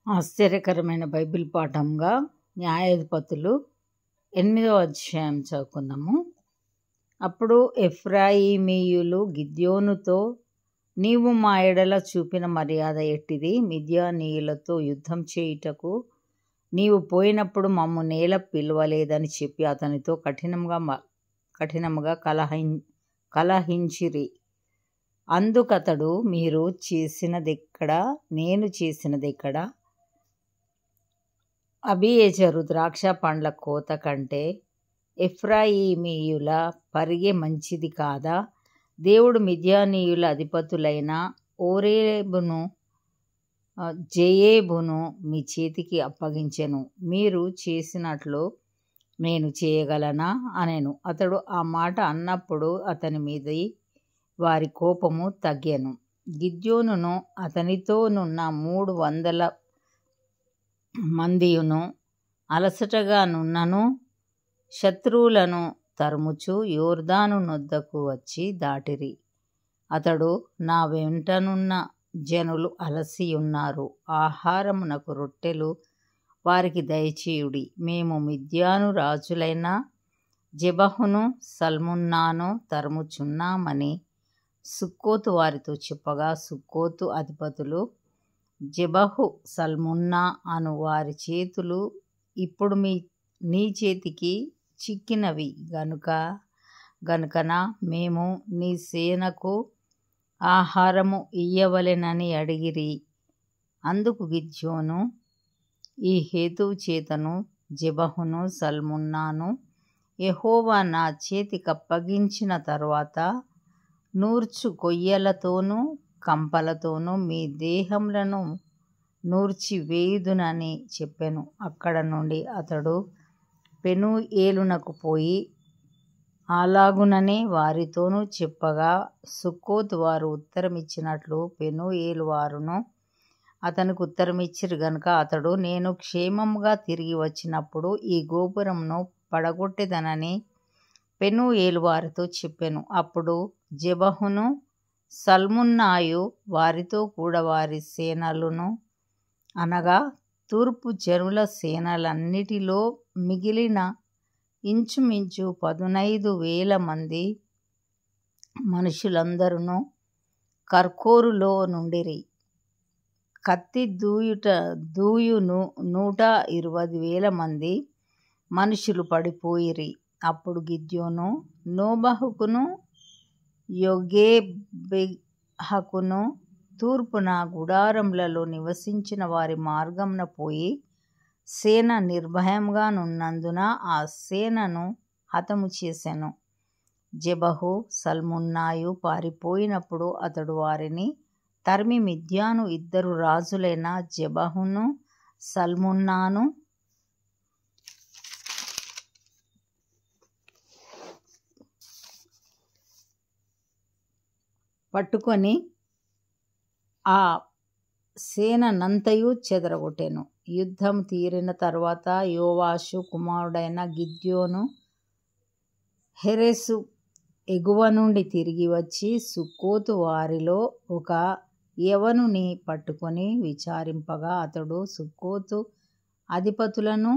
ఆశ్చర్యకరమైన బైబిల్ పాఠంగా న్యాయాధిపతులు 8వ అధ్యాయం చదువుకుందాము. అప్పుడు ఎఫ్రాయిమీయులు గిద్యోనుతో, నీవు మా ఎడల చూపిన మర్యాద ఎట్టిది? మిద్యానీయులతో యుద్ధం చేయుటకు నీవు పోయినప్పుడు మమ్ము నేల పిలవలేదని చెప్పి అతనితో కఠినముగా కలహించిరి. అందుకతడు, మీరు చేసినదెక్కడా, నేను చేసినదెక్కడా? అబీయెజెరు ద్రాక్ష పండ్ల కోత కంటే ఎఫ్రాయిమీయుల పరిగె మంచిది కాదా? దేవుడు మిద్యానీయుల అధిపతులైన ఓరేబును జెయేబును మీ చేతికి అప్పగించెను. మీరు చేసినట్లు నేను చేయగలనా అనెను. అతడు ఆ మాట అన్నప్పుడు అతని మీది వారి కోపము తగ్గెను. గిద్యోనును అతనితోనున్న 300 మందియును అలసటగా నున్నను శత్రువులను తరుముచు యోర్దాను నొద్దకు వచ్చి దాటిరి. అతడు, నా వెంటనున్న జనులు అలసియున్నారు, ఆహారమునకు రొట్టెలు వారికి దయచేయుడి. మేము మిద్యాను రాజులైన జెబహును సల్మున్నాను తరుముచున్నామని సుక్కోతు వారితో చెప్పగా, సుక్కోతు అధిపతులు, జెబహు సల్మున్నా అను వారి చేతులు ఇప్పుడు నీ చేతికి చిక్కినవి గనుకన మేము నీ సేనకు ఆహారము ఇయ్యవలెనని అడిగిరి. అందుకు గిద్యోను, ఈ హేతువు చేతను జెబహును సల్మున్నాను యెహోవా నా చేతికప్పగించిన తరువాత నూర్చు కొయ్యలతోనూ కంపలతోనూ మీ దేహములను నూర్చి వేయుదునని చెప్పెను. అక్కడ నుండి అతడు పెనూయేలునకు పోయి అలాగుననే వారితోనూ చెప్పగా, సుక్కోతు వారు ఉత్తరమిచ్చినట్లు పెనూయేలు వారును అతనికి ఉత్తరమిచ్చిరి గనుక అతడు, నేను క్షేమముగా తిరిగి వచ్చినప్పుడు ఈ గోపురమును పడగొట్టెదనని పెనూయేలు వారితో చెప్పెను. అప్పుడు జెబహును సల్మున్నాయు వారితో కూడా వారి సేనలను, అనగా తూర్పు జనుల సేనలన్నిటిలో మిగిలిన ఇంచుమించు 15,000 మంది మనుషులందరును కర్కోరులో నుండిరి. కత్తి దూయును 120,000 మంది మనుషులు పడిపోయిరి. అప్పుడు గిద్యోను నోబహుకును యొగెబెహకును తూర్పున గుడారములలో నివసించిన వారి మార్గమున పోయి సేన నిర్భయముగా నున్నందున ఆ సేనను హతము చేసెను. జెబహు సల్మున్నాయు పారిపోయినప్పుడు అతడు వారిని తరిమి మిద్యాను 2 రాజులైన జెబహును సల్మున్నాను పట్టుకొని ఆ సేననంతయు చెదరగొట్టెను. యుద్ధం తీరిన తరువాత యోవాషు కుమారుడైన గిద్యోను హెరెసు ఎగువ నుండి తిరిగి వచ్చి సుక్కోతు వారిలో ఒక యవనుని పట్టుకొని విచారింపగా, అతడు సుక్కోతు అధిపతులను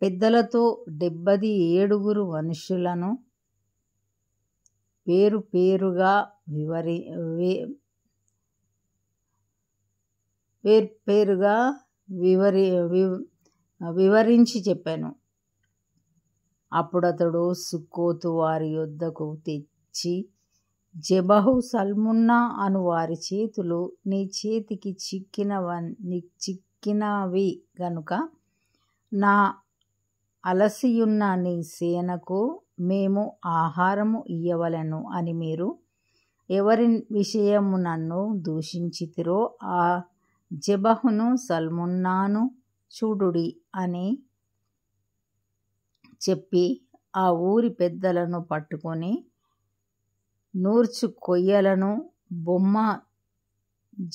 పెద్దలతో 77 మనుషులను పేరుపేరుగా వివరించి చెప్పెను. అప్పుడతడు సుక్కోతు వారి యొద్దకు తెచ్చి, జెబహు సల్మున్నా అను వారి చేతులు నీ చేతికి చిక్కినవి గనుక నా అలసియున్న నీ సేనకు మేము ఆహారము ఇయ్యవలెను అని మీరు ఎవరి విషయము నన్ను దూషించితిరో ఆ జెబహును సల్మున్నాను చూడుడి అని చెప్పి ఆ ఊరి పెద్దలను పట్టుకొని నూర్చు కొయ్యలను బొమ్మ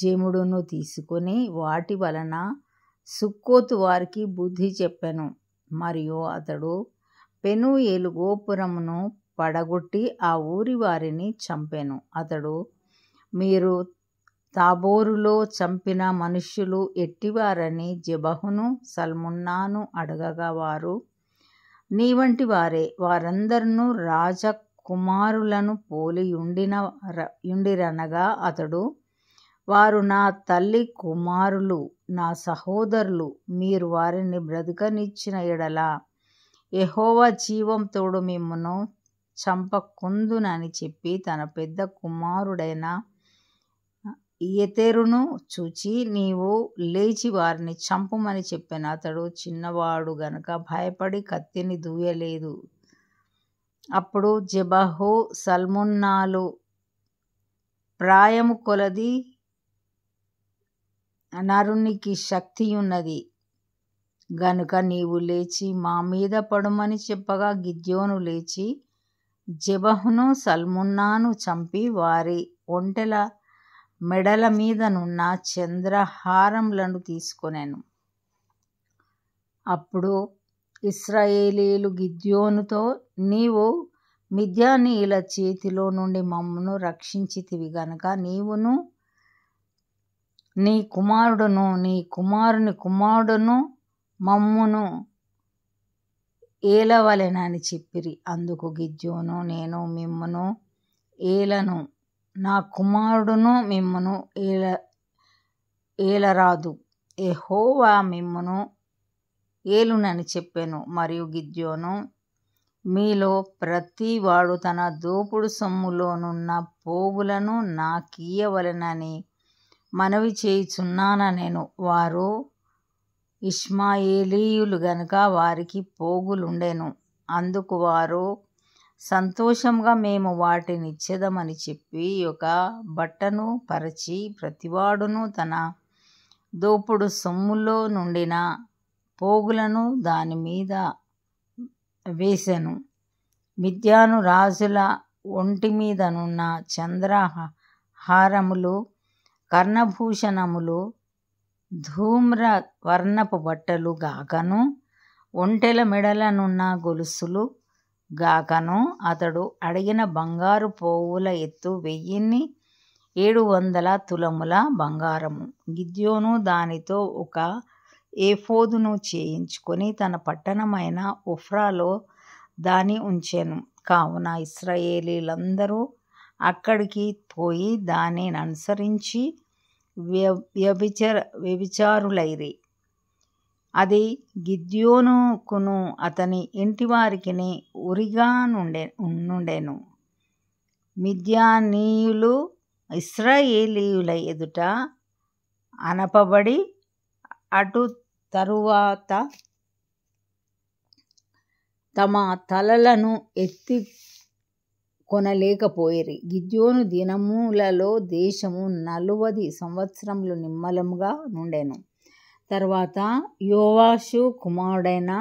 జెముడును తీసుకొని వాటి వలన సుక్కోతు వారికి బుద్ధి చెప్పెను. మరియు అతడు పెనూయేలు గోపురమును పడగొట్టి ఆ ఊరి వారిని చంపెను. అతడు, మీరు తాబోరులో చంపిన మనుష్యులు ఎట్టివారని జెబహును సల్మున్నాను అడగగా వారు, నీ వంటి వారే, వారందరూ రాజకుమారులను పోలి యుండిరనగా అతడు, వారు నా తల్లి కుమారులు, నా సహోదరులు, మీరు వారిని బ్రతకనిచ్చిన ఎడల యెహోవా జీవం తోడు మిమ్మును చంపకుందునని చెప్పి తన పెద్ద కుమారుడైన యెతెరును చూచి, నీవు లేచి వారిని చంపుమని చెప్పాను. అతడు చిన్నవాడు గనుక భయపడి కత్తిని దూయలేదు. అప్పుడు జెబహు సల్మున్నాలు, ప్రాయము కొలది నరునికి శక్తియున్నది గనుక నీవు లేచి మా మీద పడుమని చెప్పగా, గిద్యోను లేచి జెబహును సల్మున్నాను చంపి వారి ఒంటెల మెడల మీదనున్న చంద్రహారములను తీసుకొనెను. అప్పుడు ఇశ్రాయేలీయులు గిద్యోనుతో, నీవు మిద్యానీయుల చేతిలో నుండి మమ్మును రక్షించితివి గనుక నీవును నీ కుమారుడును నీ కుమారుని కుమారుడును మమ్మును ఏలవలెనని చెప్పిరి. అందుకు గిద్యోను, నేను మిమ్మును ఏలను, నా కుమారుడును మిమ్మును ఏలరాదు, యెహోవా మిమ్మును ఏలునని చెప్పెను. మరియు గిద్యోను, మీలో ప్రతి వాడు తన దోపుడు సొమ్ములోనున్న పోగులను నాకియ్యవలెనని మనవి చేయుచున్నానెను. వారు ఇష్మాయేలీయులు గనుక వారికి పోగులుండెను. అందుకు వారు సంతోషంగా మేము వాటినిచ్చెదమని చెప్పి ఒక బట్టను పరచి ప్రతివాడును తన దోపుడు సొమ్ములో నుండిన పోగులను దాని మీద వేసెను. మిద్యాను రాజుల ఒంటి మీదనున్న చంద్రహారములు, కర్ణభూషణములు, ధూమ్ర వర్ణపు బట్టలు గాకను, ఒంటెల మెడలనున్న గొలుసులు గాకను అతడు అడిగిన బంగారు పోగుల ఎత్తు 1700 తులముల బంగారము. గిద్యోను దానితో ఒక ఏఫోదును చేయించుకొని తన పట్టణమైన ఒఫ్రాలో దాని ఉంచెను. కావున ఇశ్రాయేలీయులందరూ అక్కడికి పోయి దానిని అనుసరించి వ్యభిచారులైరి. అది గిద్యోనుకును అతని ఇంటివారికిని ఉరిగా నుండెను. మిద్యానీయులు ఇశ్రాయేలీయుల ఎదుట అనపబడి అటు తరువాత తమ తలలను ఎత్తి కొనలేకపోయిరి. గిద్యోను దినములలో దేశము 40 సంవత్సరములు నిమ్మలముగా నుండెను. తర్వాత యోవాషు కుమారుడైన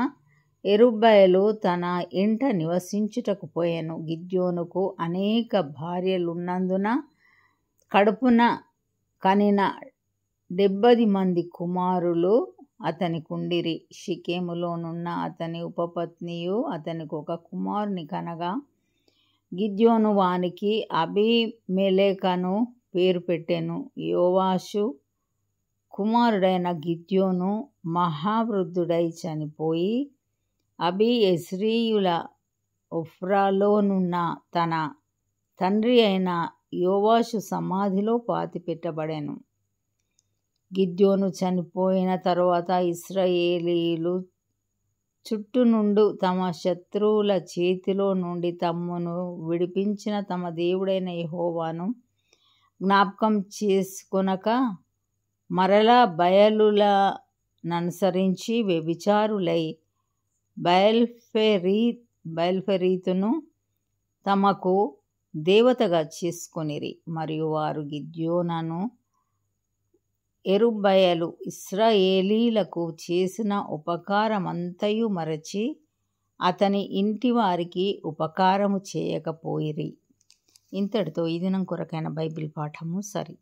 యెరుబ్బయలు తన ఇంట నివసించుటకు పోయెను. గిద్యోనుకు అనేక భార్యలున్నందున కడుపున కనిన 70 మంది కుమారులు అతనికుండిరి. షికెములోనున్న అతని ఉపపత్నియు అతనికి ఒక కుమారుని కనగా గిద్యోను వానికి అబీమెలెకను పేరు పెట్టెను. యోవాషు కుమారుడైన గిద్యోను మహావృద్ధుడై చనిపోయి అబీయెజ్రీయుల ఒఫ్రాలోనున్న తన తండ్రి అయిన యోవాషు సమాధిలో పాతిపెట్టబడెను. గిద్యోను చనిపోయిన తరువాత ఇశ్రాయేలీయులు చుట్టునుండు తమ శత్రువుల చేతిలో నుండి తమ్మును విడిపించిన తమ దేవుడైన యెహోవాను జ్ఞాపకం చేసుకొనక మరలా బయలులననుసరించి వ్యభిచారులై బయల్ఫెరీతును తమకు దేవతగా చేసుకొనిరి. మరియు వారు గిద్యోనును యెరుబ్బయలు ఇశ్రాయేలీయులకు చేసిన ఉపకారమంతయు మరచి అతని ఇంటి వారికి ఉపకారము చేయకపోయిరి. ఇంతటితో ఈ దినం కొరకైన బైబిల్ పాఠము సరి.